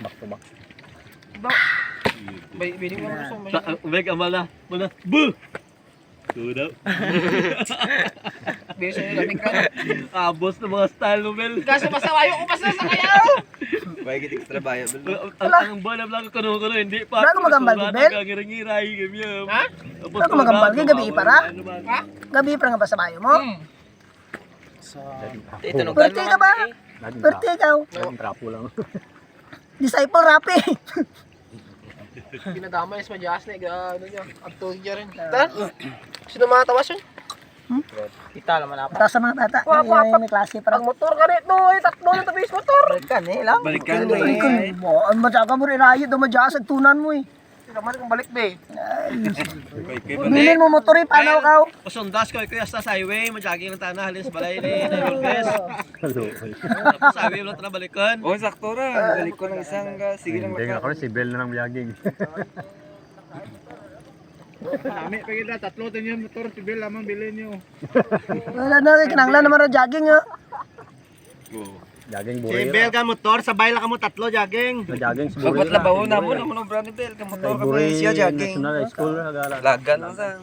Back to back. Bili mo gusto mo. Ubek amala. Muna. Bu. Tudaw. Bili sa lamig ka. Abos ng mga style Nobel. Kaso masawayo ko pa sa kaya. Bagit extra bayo. Ang bola lang kuno hindi pa. Wala ka magambal, Bel? Ngiray gamyam. Ha? Wala ka magambal, gabi para? Ha? Gabi pa nga ba sa bayo mo? Ito Birthday ka ba? Birthday ka. Laging trapo lang. Disciple Rapi. Pinadamay sa madyas na ano niya. Agto niya rin. Tan? Sino mga tawas yun? Kita naman ako. Ito sa mga bata. May klase para. Ang motor ka rin. No, tatlo na tabis motor. Balikan eh lang. Balikan Mo, ang madyaga mo rin rayo. Daw madyas ang tunan mo eh. Naman kung balik be. Bilin mo motor eh. Paano ka? Usundas ko kuya sa highway, majaging ng tanah halis balay ni Lourdes. Tapos highway lang na balikan. Oh, sakto ra. Balik ko ng isang sige lang Hindi nga ako si Bel na ng vlogging. Nami pa kita tatlo din yung motor si Bill lamang bilhin niyo. Wala na. Kinanglan naman ra jogging ha. Jogging Si buri. Bel ka motor, sabay lang kamo tatlo jogging. Jogging si buri. Sagot la bawo na mo no brand bell ka motor ka pa siya jogging. National School nagala. Lagan lang sa.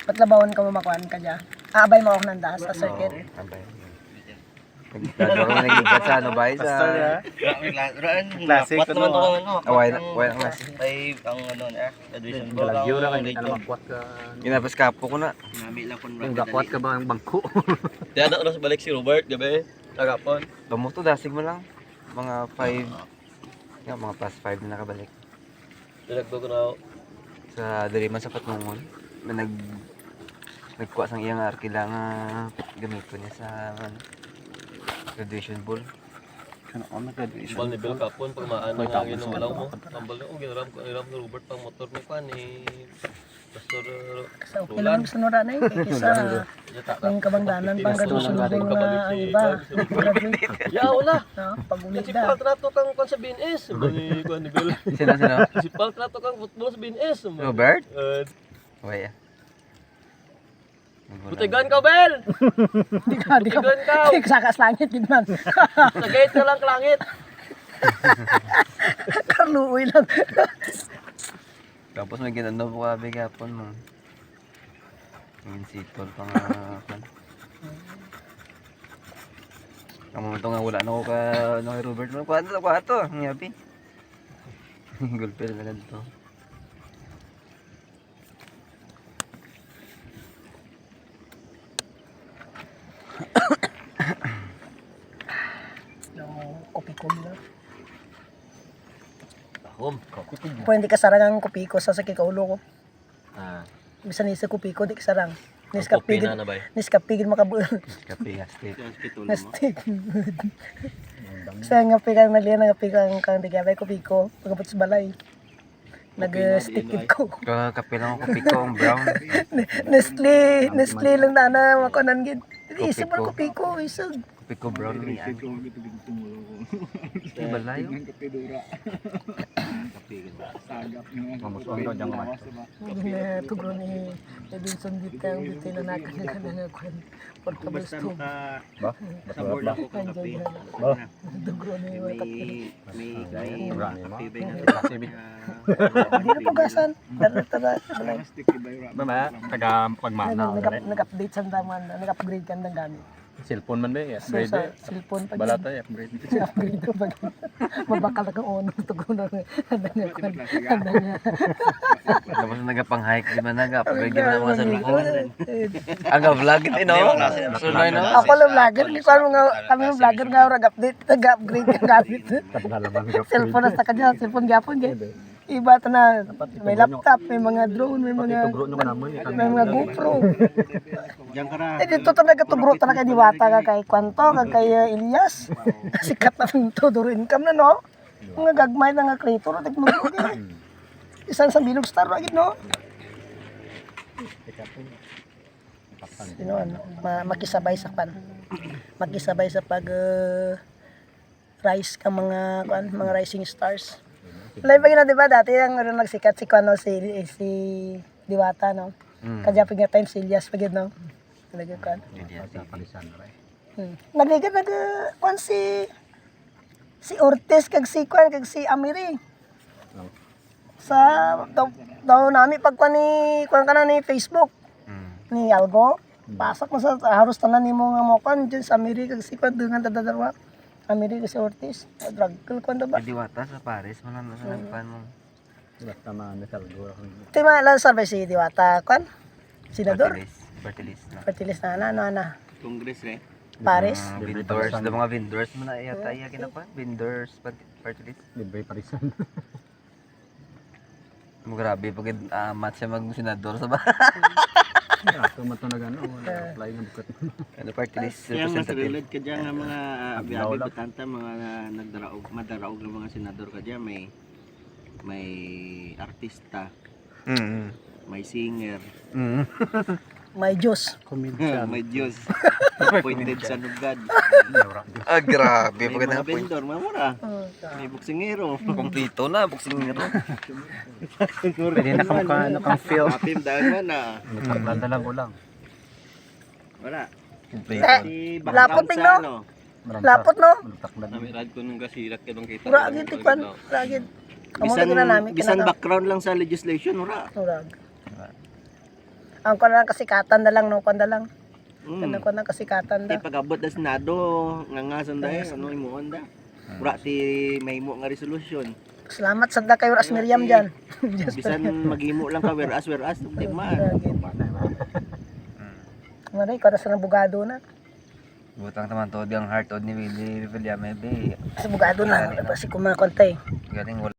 Patlabawan ka mo makuhan ka dyan. Abay mo ako ng dahas sa circuit. Nagdadaro na naging sa ano ba sa Classic naman to ano. away na mas. Ay ang ano na graduation ball. Galagyo na kayo na magkwat ka. Ginapos kapo ko na. Nami lang kun Yung gakwat ka ba ang bangko? Kaya na oras balik si Robert, gabi. Tagapon. Tumo to dasig mo lang. Mga 5 mga plus 5 na nakabalik. Direct ko na Sa diri man sa Patnungon. Na nagkuha sang iyang arkila nga gamito niya sa graduation ball. ball ni Bel kapon pag maano nga ginawalaw mo. Tambal na ginaram ko ni Robert pang motor ni pan ni Pastor Sa okay lang sa nora na eh. Kaysa yung kabangdanan pang gadusulubong na ang iba. Graduate. Ya wala. Pag-ulit Si na. Pal trato kang kon sa BNS. Bani ko ni Bel. Sino? Si Pal trato kang football sa BNS. Robert? Wait. Butigan ka Bel. Di ka. Butigan ka. Di ka sakas langit din man. Sa gate ka lang langit. Karluoy lang. Tapos may ginano po kabi gapon mo. Yung sitol pa nga kan. Kamu to nga wala na ko ka no kay Robert mo. Kwato. Ang yabi. Gulpil na ganito. Kopiko mo na. Home. Pwede ka sarang ang kopiko sa sakit kaulo ko. Ah. Bisan isa kopiko di ka sarang. Kopi na na ba? Niskapigil makabuo. Kape gastit. Nastig. Sa nga pikang nalian nga pikang kang digabay kopiko pagabot sa balay. Nag-stick ko. Kape lang ako piko ang brown. Nestle lang na makonan gid. Isip mo kopiko isog. Piko brown ni yan. Balayo. Sagap niya. Mamusuan daw dyan ka. Na tugro ni Edinson dito ang dito na nakanang kwan. Pagkabusto. Ba? Sabor Ba? na ko kang kape. Ba? Tugro ni May Marami mo. Sibi. Hindi na pugasan. Tara balay. sticky by rap. Ba? Taga pagmana. Nag-update sa taman, nag-upgrade kan ng gamit. Cellphone man ba eh. So Upgrade sa eh. cellphone pa Balata eh. Upgrade. upgrade pa. Mabakal ka ono tugro na nga kwan. Tapos nagapang-hike di man upgrade man mga salubong. Aga vlog ito no. Sunay no. Ako lang vlogger, ni kwan nga kami ng vlogger nga nag-update, nag-upgrade ang gamit. Pagdalaman ka. Cellphone na sa kanya, cellphone gyapon gid. Iba ta na may laptop, may mga drone, may mga Tugro nyo ka naman. may mga GoPro. Diyan ka na. Eh dito ta nagatugro ta na kay Diwata ka kay Kwanto, ka kay Elias. Sikat na ng todo income na no. Mga gagmay na nga creator teknology. Isang sa bilog star ra gid no. Ano, makisabay sa pan. Makisabay sa pag rise ka mga rising stars. Live pa di ba dati ang nagsikat si Diwata no. Kadya pag nga time si Elias pagid no. Nagkuan. Sa palisan ray. Nagkuan si Ortiz kag si Kwan kag si Amiri. Oh. Sa daw nami pagkuan ni kuan kana ni Facebook ni Algo. Pasak mo sa haros tanan nimo nga mo kan dyan sa Amiri kag si Kwan dengan dadarawa. Amiri kag si Ortiz. Drug kuan ba? Diwata sa Paris mo na sa nagpan mo. Basta masalgo ako. Tima lang sa si Diwata kwan. Senador. Fertilis na. Fertilis na na. Congress re. Paris. Vendors, the mga vendors mo na yata iya kinapan. Vendors, fertilis. Libre parisan. Mo grabe pag match siya mag-senador sa ba. Ako man to nagano, apply ng bukat. Ano fertilis Kaya mas representative. relate ka dyan nga mga Ablaw abiyabi lang. batanta, mga madaraog ng mga senador ka dyan, may artista, may singer, May Diyos. may Diyos, appointed sa lugad, Ah, grabe may pag mga vendor, mamura, may buksingero, kompleto na boxing nito. Pwede na kang feel. kapim dahil man na, Nagdadalang ko lang. wala. Kompleto. Si Lapot Bakang tingno. sa ano, Lapot no? Maluptaklan. Namirad ko nung kasirat ka bang kita. Ragid tikpan. Ragid. Amo bisan, na namin bisan kinaka. background lang sa legislation, wala. Urag. Ang kuan lang kasikatan na lang no kuan na lang. Mm. Kuan na kasikatan Ti da. pag-abot na Senado, nga sanday, ano imuon da. Wala ti may mo nga resolution. Salamat sa da kay Ras Miriam diyan. Bisan maghimo lang ka whereas di man. Maray ko sa bugado na. Butang taman to ang heart od ni Willie Villame be. Sa bugado na. Si kumakontay. Galing